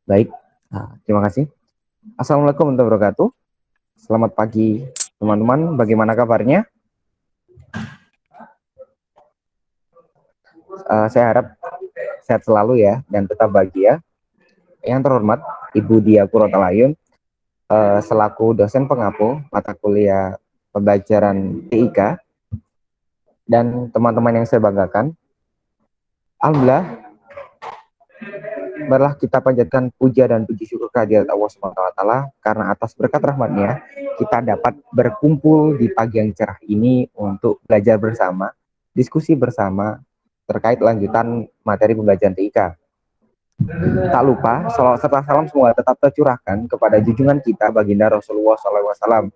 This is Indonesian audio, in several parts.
Baik, terima kasih. Assalamualaikum warahmatullahi wabarakatuh. Selamat pagi, teman-teman. Bagaimana kabarnya? Saya harap sehat selalu ya, dan tetap bahagia. Yang terhormat, Ibu Dia Purotalayun, selaku dosen pengampu mata kuliah pembelajaran TIK, dan teman-teman yang saya banggakan. Alhamdulillah, marilah kita panjatkan puja dan puji syukur kehadirat Allah SWT, karena atas berkat rahmatnya kita dapat berkumpul di pagi yang cerah ini untuk belajar bersama, diskusi bersama terkait lanjutan materi pembelajaran TIK. Tak lupa, salawat serta salam semua tetap tercurahkan kepada junjungan kita baginda Rasulullah SAW.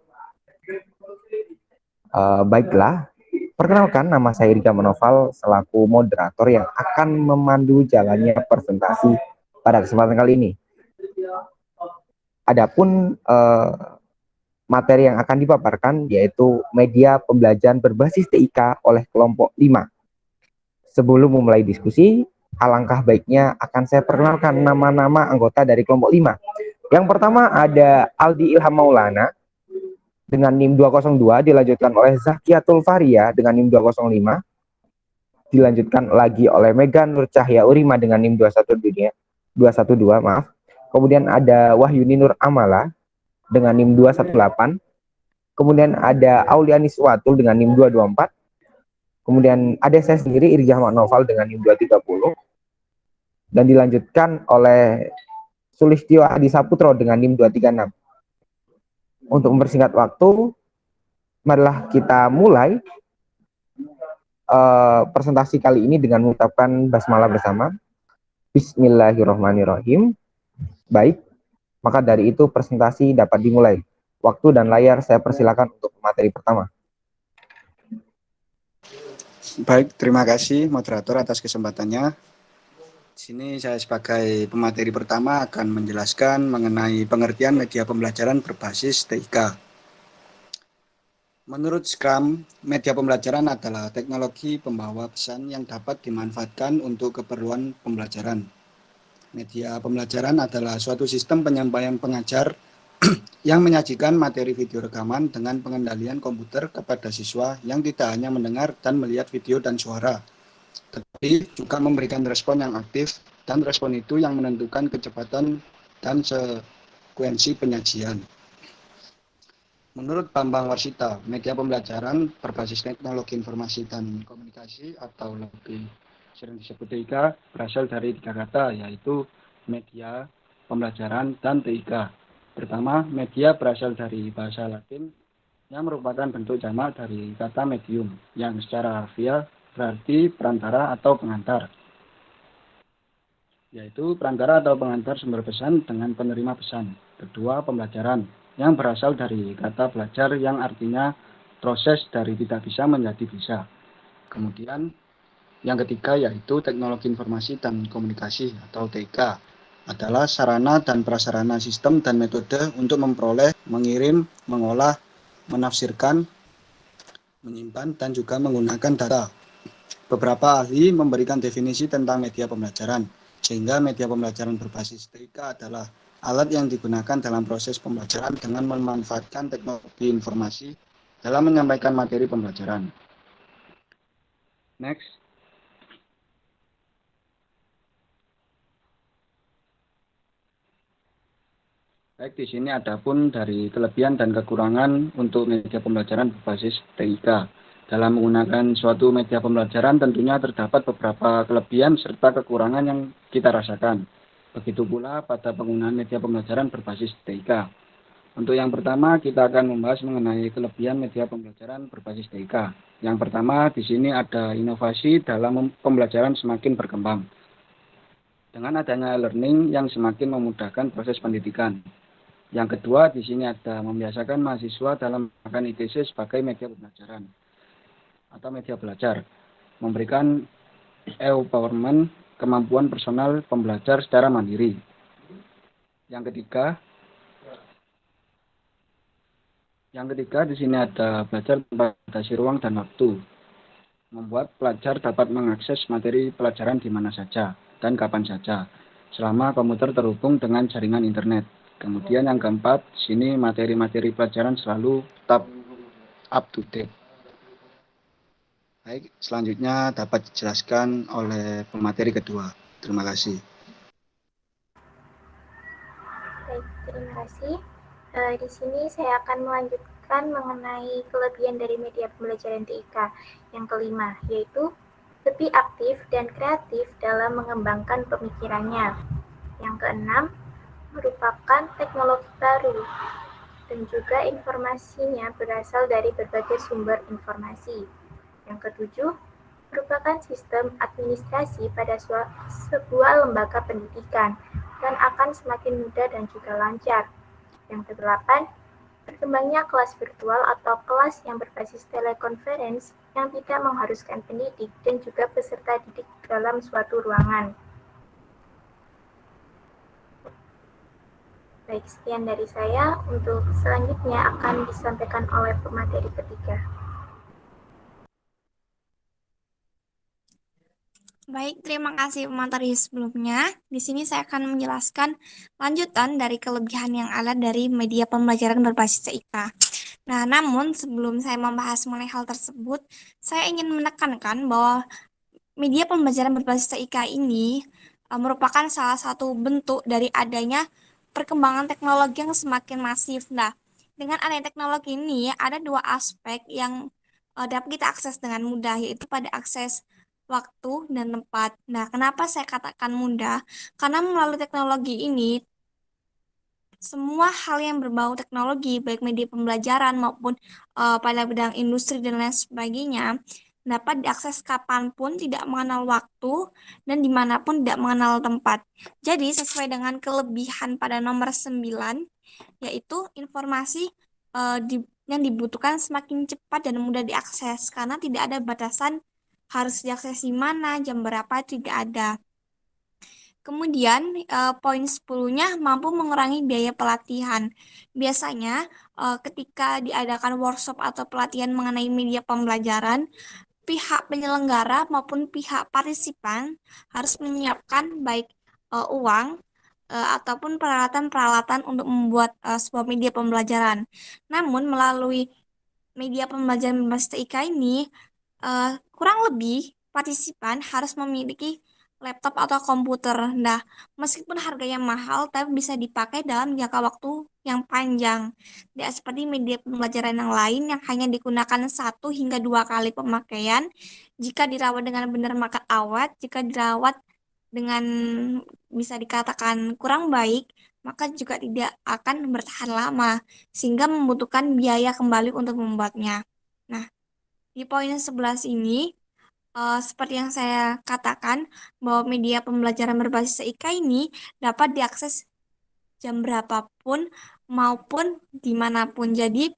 Baiklah, perkenalkan, nama saya Rika Manoval selaku moderator yang akan memandu jalannya presentasi pada kesempatan kali ini. Adapun materi yang akan dipaparkan yaitu media pembelajaran berbasis TIK oleh kelompok 5. Sebelum memulai diskusi, alangkah baiknya akan saya perkenalkan nama-nama anggota dari kelompok 5. Yang pertama ada Aldi Ilham Maulana dengan NIM 202, dilanjutkan oleh Zakiatul Faria dengan NIM 205, dilanjutkan lagi oleh Megan Nur Cahya Urima dengan NIM 212, maaf. Kemudian ada Wahyuni Nur Amala dengan NIM 218. Kemudian ada Auliani Suwatul dengan NIM 224. Kemudian ada saya sendiri, Irgi Ahmad Noval dengan NIM 230. Dan dilanjutkan oleh Sulistyo Adi Saputro dengan NIM 236. Untuk mempersingkat waktu, marilah kita mulai presentasi kali ini dengan mengucapkan basmalah bersama. Bismillahirrahmanirrahim. Baik, maka dari itu presentasi dapat dimulai. Waktu dan layar saya persilakan untuk materi pertama. Baik, terima kasih moderator atas kesempatannya. Di sini saya sebagai pemateri pertama akan menjelaskan mengenai pengertian media pembelajaran berbasis TIK. Menurut Scrum, media pembelajaran adalah teknologi pembawa pesan yang dapat dimanfaatkan untuk keperluan pembelajaran. Media pembelajaran adalah suatu sistem penyampaian pengajar yang menyajikan materi video rekaman dengan pengendalian komputer kepada siswa yang tidak hanya mendengar dan melihat video dan suara, tetapi juga memberikan respon yang aktif, dan respon itu yang menentukan kecepatan dan sekuensi penyajian. Menurut Bambang Warsita, media pembelajaran berbasis teknologi informasi dan komunikasi atau lebih sering disebut TIK berasal dari 3 kata, yaitu media, pembelajaran, dan TIK. Pertama, media berasal dari bahasa Latin yang merupakan bentuk jamak dari kata medium, yang secara harfiah berarti perantara atau pengantar, yaitu perantara atau pengantar sumber pesan dengan penerima pesan. Kedua, pembelajaran yang berasal dari kata belajar yang artinya proses dari tidak bisa menjadi bisa. Kemudian yang ketiga yaitu teknologi informasi dan komunikasi atau TIK adalah sarana dan prasarana sistem dan metode untuk memperoleh, mengirim, mengolah, menafsirkan, menyimpan, dan juga menggunakan data. Beberapa ahli memberikan definisi tentang media pembelajaran, sehingga media pembelajaran berbasis TIK adalah alat yang digunakan dalam proses pembelajaran dengan memanfaatkan teknologi informasi dalam menyampaikan materi pembelajaran. Next. Baik, di sini ada pun dari kelebihan dan kekurangan untuk media pembelajaran berbasis TIK. Dalam menggunakan suatu media pembelajaran tentunya terdapat beberapa kelebihan serta kekurangan yang kita rasakan. Begitu pula pada penggunaan media pembelajaran berbasis TIK. Untuk yang pertama, kita akan membahas mengenai kelebihan media pembelajaran berbasis TIK. Yang pertama, di sini ada inovasi dalam pembelajaran semakin berkembang. Dengan adanya e-learning yang semakin memudahkan proses pendidikan. Yang kedua, di sini ada membiasakan mahasiswa dalam menggunakan ITC sebagai media pembelajaran atau media belajar, memberikan empowerment, kemampuan personal pembelajar secara mandiri. Yang ketiga di sini ada belajar tanpa batasi ruang dan waktu, membuat pelajar dapat mengakses materi pelajaran di mana saja dan kapan saja. selama komputer terhubung dengan jaringan internet. Kemudian yang keempat, sini materi-materi pelajaran selalu tetap up to date. Baik, selanjutnya dapat dijelaskan oleh pemateri kedua. Terima kasih. Baik, terima kasih. Di sini saya akan melanjutkan mengenai kelebihan dari media pembelajaran TIK yang kelima, yaitu lebih aktif dan kreatif dalam mengembangkan pemikirannya. Yang keenam, merupakan teknologi baru dan juga informasinya berasal dari berbagai sumber informasi. Yang ketujuh, merupakan sistem administrasi pada sebuah lembaga pendidikan dan akan semakin mudah dan juga lancar. Yang kedelapan, berkembangnya kelas virtual atau kelas yang berbasis telekonferensi yang tidak mengharuskan pendidik dan juga peserta didik dalam suatu ruangan. Baik, sekian dari saya. Untuk selanjutnya akan disampaikan oleh pemateri ketiga. Baik, terima kasih pemateri sebelumnya. Di sini saya akan menjelaskan lanjutan dari kelebihan yang ada dari media pembelajaran berbasis TIK. Nah, namun sebelum saya membahas mengenai hal tersebut, saya ingin menekankan bahwa media pembelajaran berbasis TIK ini merupakan salah satu bentuk dari adanya perkembangan teknologi yang semakin masif. Nah, dengan adanya teknologi ini, ada dua aspek yang dapat kita akses dengan mudah, yaitu pada akses waktu dan tempat. Nah, kenapa saya katakan mudah? Karena melalui teknologi ini, semua hal yang berbau teknologi, baik media pembelajaran maupun pada bidang industri dan lain sebagainya, dapat diakses kapanpun, tidak mengenal waktu, dan dimanapun tidak mengenal tempat. Jadi, sesuai dengan kelebihan pada nomor 9, yaitu informasi yang dibutuhkan semakin cepat dan mudah diakses, karena tidak ada batasan harus diakses di mana, jam berapa, tidak ada. Kemudian, poin 10-nya mampu mengurangi biaya pelatihan. Biasanya, ketika diadakan workshop atau pelatihan mengenai media pembelajaran, pihak penyelenggara maupun pihak partisipan harus menyiapkan baik uang ataupun peralatan-peralatan untuk membuat sebuah media pembelajaran. Namun, melalui media pembelajaran berbasis TIK ini, kurang lebih partisipan harus memiliki laptop atau komputer. Nah, meskipun harganya mahal, tapi bisa dipakai dalam jangka waktu yang panjang. Tidak seperti media pembelajaran yang lain yang hanya digunakan 1 hingga 2 kali pemakaian. Jika dirawat dengan benar maka awet, jika dirawat dengan bisa dikatakan kurang baik, maka juga tidak akan bertahan lama, sehingga membutuhkan biaya kembali untuk membuatnya. Nah, di poin 11 ini, seperti yang saya katakan, bahwa media pembelajaran berbasis TIK ini dapat diakses jam berapapun maupun dimanapun. Jadi,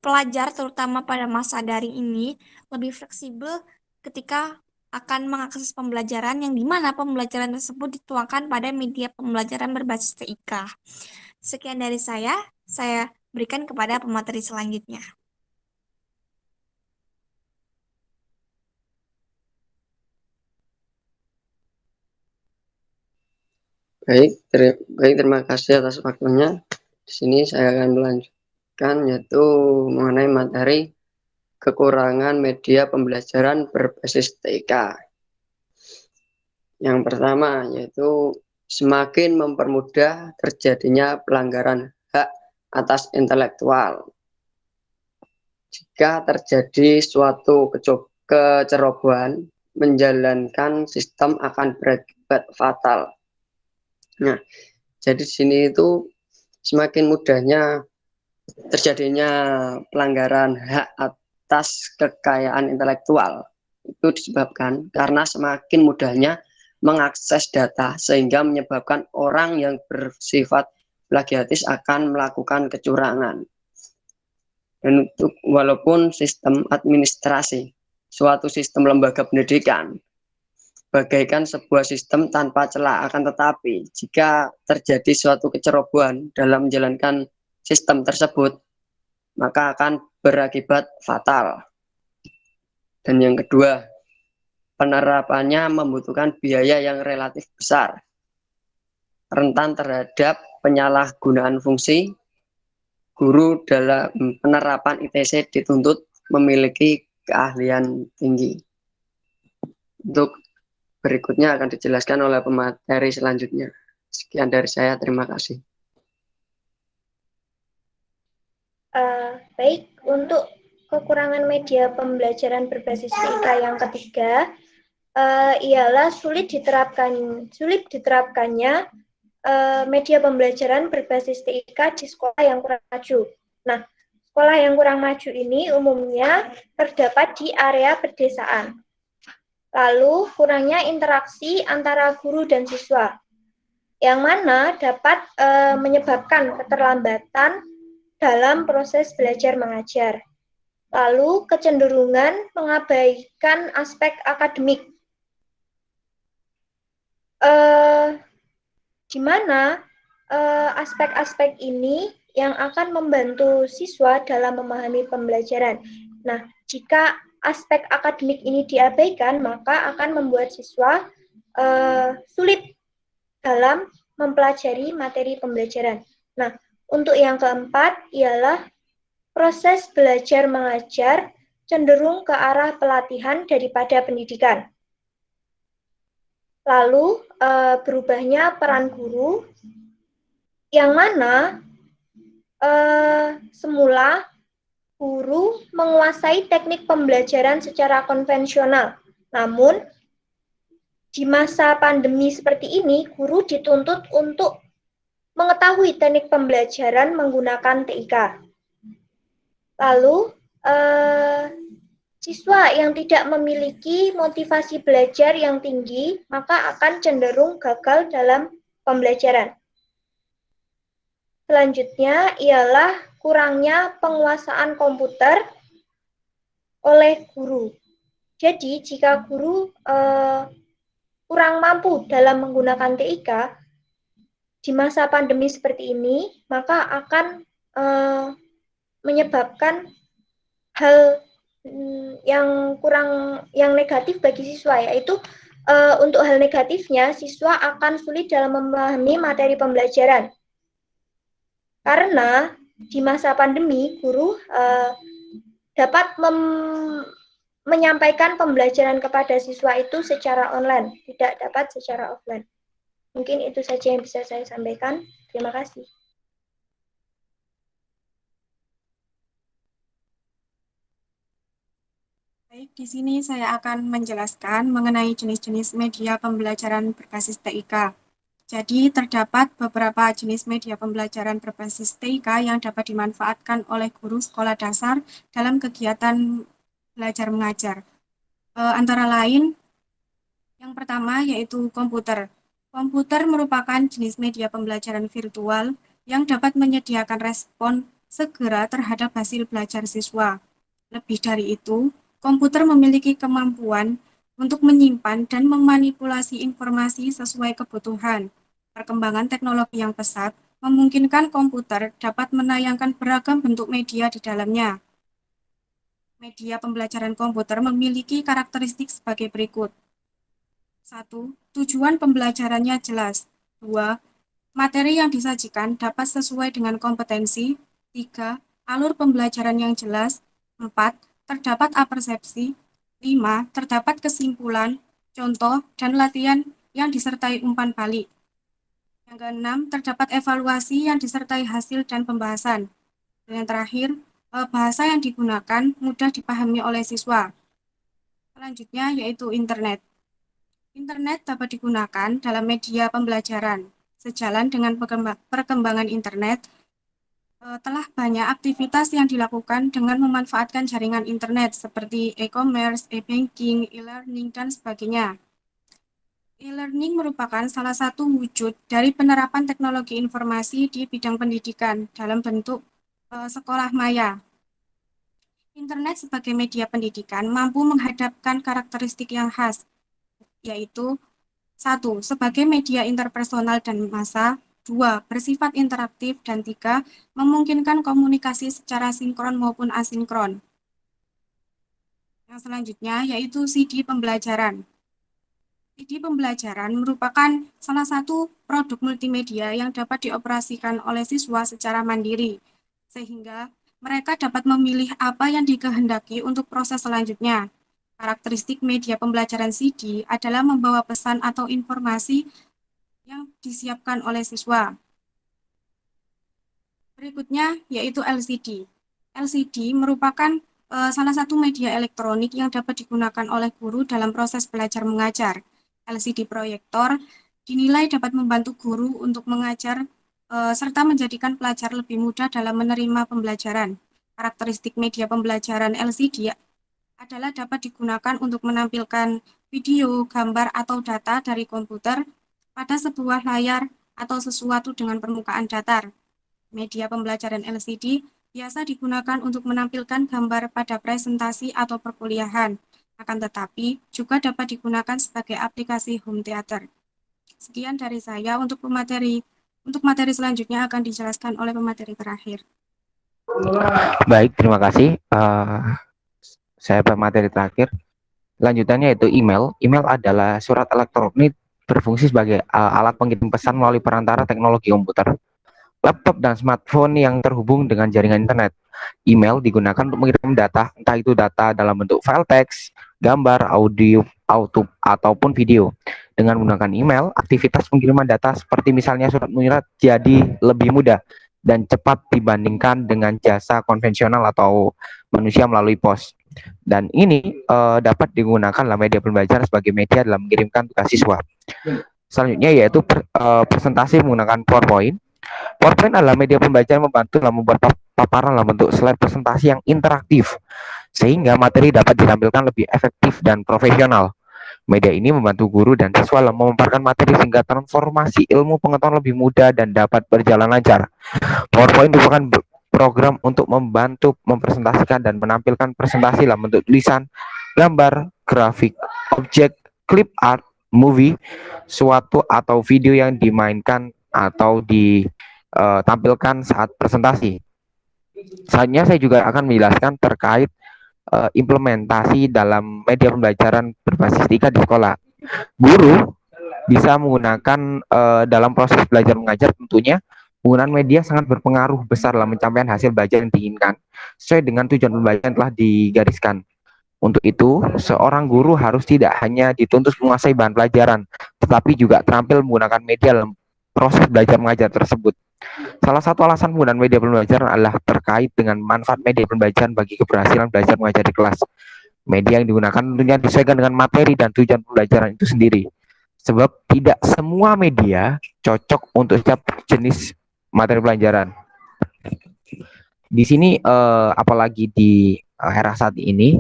pelajar terutama pada masa daring ini lebih fleksibel ketika akan mengakses pembelajaran yang dimana pembelajaran tersebut dituangkan pada media pembelajaran berbasis TIK. Sekian dari saya berikan kepada pemateri selanjutnya. Baik, terima kasih atas waktunya. Di sini saya akan melanjutkan yaitu mengenai materi kekurangan media pembelajaran berbasis TIK. Yang pertama yaitu semakin mempermudah terjadinya pelanggaran hak atas intelektual. Jika terjadi suatu kecerobohan menjalankan sistem akan berakibat fatal. Nah, jadi di sini itu semakin mudahnya terjadinya pelanggaran hak atas kekayaan intelektual itu disebabkan karena semakin mudahnya mengakses data sehingga menyebabkan orang yang bersifat plagiatis akan melakukan kecurangan. Dan untuk walaupun sistem administrasi suatu sistem lembaga pendidikan bagaikan sebuah sistem tanpa celah, akan tetapi jika terjadi suatu kecerobohan dalam menjalankan sistem tersebut, maka akan berakibat fatal. Dan yang kedua, penerapannya membutuhkan biaya yang relatif besar, rentan terhadap penyalahgunaan fungsi. Guru dalam penerapan ITC dituntut memiliki keahlian tinggi. Untuk berikutnya akan dijelaskan oleh pemateri selanjutnya. Sekian dari saya, terima kasih. Baik, untuk kekurangan media pembelajaran berbasis TIK yang ketiga, ialah sulit diterapkannya media pembelajaran berbasis TIK di sekolah yang kurang maju. Nah, sekolah yang kurang maju ini umumnya terdapat di area pedesaan. Lalu, kurangnya interaksi antara guru dan siswa, yang mana dapat menyebabkan keterlambatan dalam proses belajar mengajar. Lalu, kecenderungan mengabaikan aspek akademik, di mana aspek-aspek ini yang akan membantu siswa dalam memahami pembelajaran. Nah, jika aspek akademik ini diabaikan, maka akan membuat siswa sulit dalam mempelajari materi pembelajaran. Nah, untuk yang keempat ialah proses belajar mengajar cenderung ke arah pelatihan daripada pendidikan. Lalu berubahnya peran guru, yang mana semula guru menguasai teknik pembelajaran secara konvensional. Namun, di masa pandemi seperti ini, guru dituntut untuk mengetahui teknik pembelajaran menggunakan TIK. Lalu, siswa yang tidak memiliki motivasi belajar yang tinggi, maka akan cenderung gagal dalam pembelajaran. Selanjutnya ialah kurangnya penguasaan komputer oleh guru. Jadi, jika guru kurang mampu dalam menggunakan TIK di masa pandemi seperti ini, maka akan menyebabkan hal yang negatif bagi siswa, yaitu untuk hal negatifnya siswa akan sulit dalam memahami materi pembelajaran. Karena di masa pandemi guru dapat menyampaikan pembelajaran kepada siswa itu secara online, tidak dapat secara offline. Mungkin itu saja yang bisa saya sampaikan. Terima kasih. Baik, di sini saya akan menjelaskan mengenai jenis-jenis media pembelajaran berbasis TIK. Jadi, terdapat beberapa jenis media pembelajaran berbasis TIK yang dapat dimanfaatkan oleh guru sekolah dasar dalam kegiatan belajar mengajar. Antara lain, yang pertama yaitu komputer. Komputer merupakan jenis media pembelajaran virtual yang dapat menyediakan respon segera terhadap hasil belajar siswa. Lebih dari itu, komputer memiliki kemampuan untuk menyimpan dan memanipulasi informasi sesuai kebutuhan. Perkembangan teknologi yang pesat memungkinkan komputer dapat menayangkan beragam bentuk media di dalamnya. Media pembelajaran komputer memiliki karakteristik sebagai berikut. 1. Tujuan pembelajarannya jelas. 2. Materi yang disajikan dapat sesuai dengan kompetensi. 3. Alur pembelajaran yang jelas. 4. Terdapat apersepsi. 5. Terdapat kesimpulan, contoh, dan latihan yang disertai umpan balik. Yang keenam, terdapat evaluasi yang disertai hasil dan pembahasan. Dan yang terakhir, bahasa yang digunakan mudah dipahami oleh siswa. Selanjutnya yaitu internet. Internet dapat digunakan dalam media pembelajaran. Sejalan dengan perkembangan internet, telah banyak aktivitas yang dilakukan dengan memanfaatkan jaringan internet seperti e-commerce, e-banking, e-learning, dan sebagainya. E-learning merupakan salah satu wujud dari penerapan teknologi informasi di bidang pendidikan dalam bentuk sekolah maya. Internet sebagai media pendidikan mampu menghadapkan karakteristik yang khas, yaitu 1. Sebagai media interpersonal dan massa. 2. Bersifat interaktif. Dan 3. Memungkinkan komunikasi secara sinkron maupun asinkron. Yang selanjutnya yaitu CD pembelajaran. CD pembelajaran merupakan salah satu produk multimedia yang dapat dioperasikan oleh siswa secara mandiri, sehingga mereka dapat memilih apa yang dikehendaki untuk proses selanjutnya. Karakteristik media pembelajaran CD adalah membawa pesan atau informasi yang disiapkan oleh siswa. Berikutnya yaitu LCD. LCD merupakan salah satu media elektronik yang dapat digunakan oleh guru dalam proses belajar mengajar. LCD proyektor dinilai dapat membantu guru untuk mengajar serta menjadikan pelajar lebih mudah dalam menerima pembelajaran. Karakteristik media pembelajaran LCD adalah dapat digunakan untuk menampilkan video, gambar, atau data dari komputer pada sebuah layar atau sesuatu dengan permukaan datar. Media pembelajaran LCD biasa digunakan untuk menampilkan gambar pada presentasi atau perkuliahan, akan tetapi juga dapat digunakan sebagai aplikasi home theater. Sekian dari saya untuk materi selanjutnya akan dijelaskan oleh pemateri terakhir. Baik, terima kasih. Saya pemateri terakhir. Lanjutannya yaitu email. Email adalah surat elektronik berfungsi sebagai alat pengirim pesan melalui perantara teknologi komputer, laptop, dan smartphone yang terhubung dengan jaringan internet. Email digunakan untuk mengirim data, entah itu data dalam bentuk file teks, gambar, audio, ataupun video. Dengan menggunakan email, aktivitas pengiriman data seperti misalnya surat menyurat jadi lebih mudah dan cepat dibandingkan dengan jasa konvensional atau manusia melalui pos. Dan ini dapat digunakan dalam media pembelajaran sebagai media dalam mengirimkan tugas siswa. Selanjutnya yaitu presentasi menggunakan PowerPoint. PowerPoint adalah media pembelajaran membantu dalam membuat paparan dalam bentuk slide presentasi yang interaktif, sehingga materi dapat ditampilkan lebih efektif dan profesional. Media ini membantu guru dan siswa dalam memaparkan materi sehingga transformasi ilmu pengetahuan lebih mudah dan dapat berjalan lancar. PowerPoint merupakan program untuk membantu mempresentasikan dan menampilkan presentasi dalam bentuk tulisan, gambar, grafik, objek, clip art, movie, suatu atau video yang dimainkan atau ditampilkan saat presentasi. Selanjutnya saya juga akan menjelaskan terkait implementasi dalam media pembelajaran berbasis TIKA di sekolah. Guru bisa menggunakan dalam proses belajar mengajar, tentunya penggunaan media sangat berpengaruh besar dalam pencapaian hasil belajar yang diinginkan sesuai dengan tujuan pembelajaran yang telah digariskan. Untuk itu, seorang guru harus tidak hanya dituntut menguasai bahan pelajaran, tetapi juga terampil menggunakan media dalam proses belajar mengajar tersebut. Salah satu alasan penggunaan media pembelajaran adalah terkait dengan manfaat media pembelajaran bagi keberhasilan belajar mengajar di kelas. Media yang digunakan tentunya disesuaikan dengan materi dan tujuan pembelajaran itu sendiri. Sebab tidak semua media cocok untuk setiap jenis materi pelajaran. Di sini apalagi di era saat ini,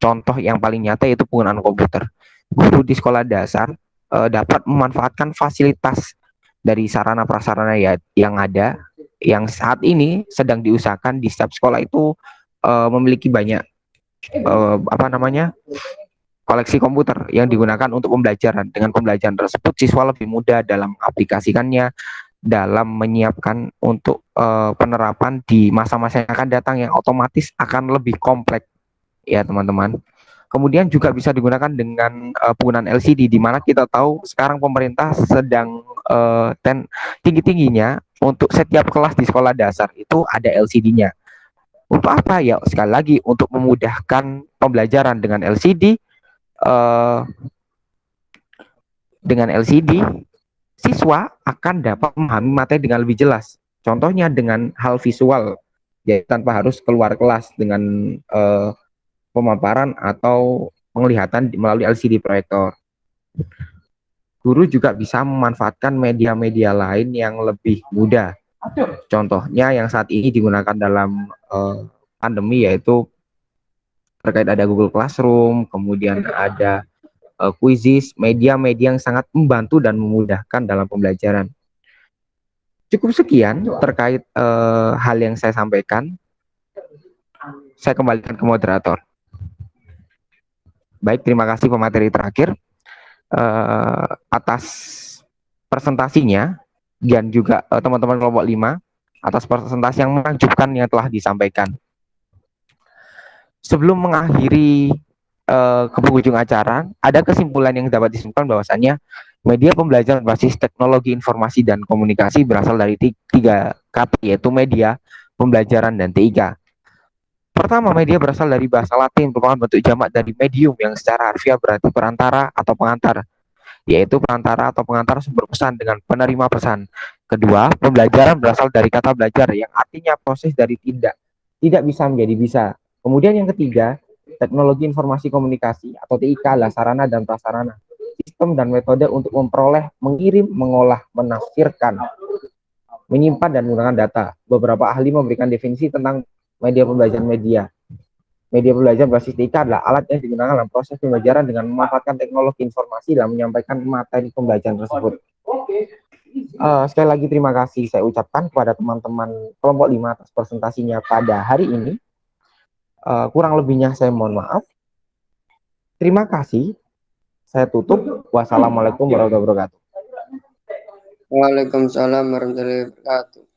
contoh yang paling nyata yaitu penggunaan komputer. Guru di sekolah dasar dapat memanfaatkan fasilitas dari sarana prasarana yang ada, yang saat ini sedang diusahakan di setiap sekolah itu memiliki banyak koleksi komputer yang digunakan untuk pembelajaran. Dengan pembelajaran tersebut, siswa lebih mudah dalam aplikasikannya, dalam menyiapkan untuk penerapan di masa-masa yang akan datang yang otomatis akan lebih kompleks, ya teman-teman. Kemudian juga bisa digunakan dengan penggunaan LCD, di mana kita tahu sekarang pemerintah sedang tinggi-tingginya untuk setiap kelas di sekolah dasar itu ada LCD-nya. Untuk apa ya? Sekali lagi untuk memudahkan pembelajaran dengan LCD. Dengan LCD, siswa akan dapat memahami materi dengan lebih jelas. Contohnya dengan hal visual, jadi tanpa harus keluar kelas dengan pemaparan atau penglihatan melalui LCD proyektor. Guru juga bisa memanfaatkan media-media lain yang lebih mudah. Contohnya yang saat ini digunakan dalam pandemi yaitu terkait ada Google Classroom, kemudian ada Quizizz, media-media yang sangat membantu dan memudahkan dalam pembelajaran. Cukup sekian terkait hal yang saya sampaikan. Saya kembalikan ke moderator. Baik, terima kasih pemateri terakhir atas presentasinya dan juga teman-teman kelompok 5 atas presentasi yang menakjubkan yang telah disampaikan. Sebelum mengakhiri ke penghujung acara, ada kesimpulan yang dapat disimpulkan bahwasannya media pembelajaran berbasis teknologi informasi dan komunikasi berasal dari tiga kata, yaitu media, pembelajaran, dan TIK. Pertama, media berasal dari bahasa Latin, merupakan bentuk jamak dari medium yang secara harfiah berarti perantara atau pengantar, yaitu perantara atau pengantar sumber pesan dengan penerima pesan. Kedua, pembelajaran berasal dari kata belajar yang artinya proses dari tidak bisa menjadi bisa. Kemudian yang ketiga, teknologi informasi komunikasi atau TIK adalah sarana dan prasarana, sistem dan metode untuk memperoleh, mengirim, mengolah, menafsirkan, menyimpan dan menggunakan data. Beberapa ahli memberikan definisi tentang media pembelajaran media. Media pembelajaran berbasis TIK adalah alat yang digunakan dalam proses pembelajaran dengan memanfaatkan teknologi informasi dalam menyampaikan materi pembelajaran tersebut. Sekali lagi terima kasih saya ucapkan kepada teman-teman kelompok 5 atas presentasinya pada hari ini. Kurang lebihnya saya mohon maaf. Terima kasih. Saya tutup. Wassalamualaikum warahmatullahi wabarakatuh. Waalaikumsalam warahmatullahi wabarakatuh.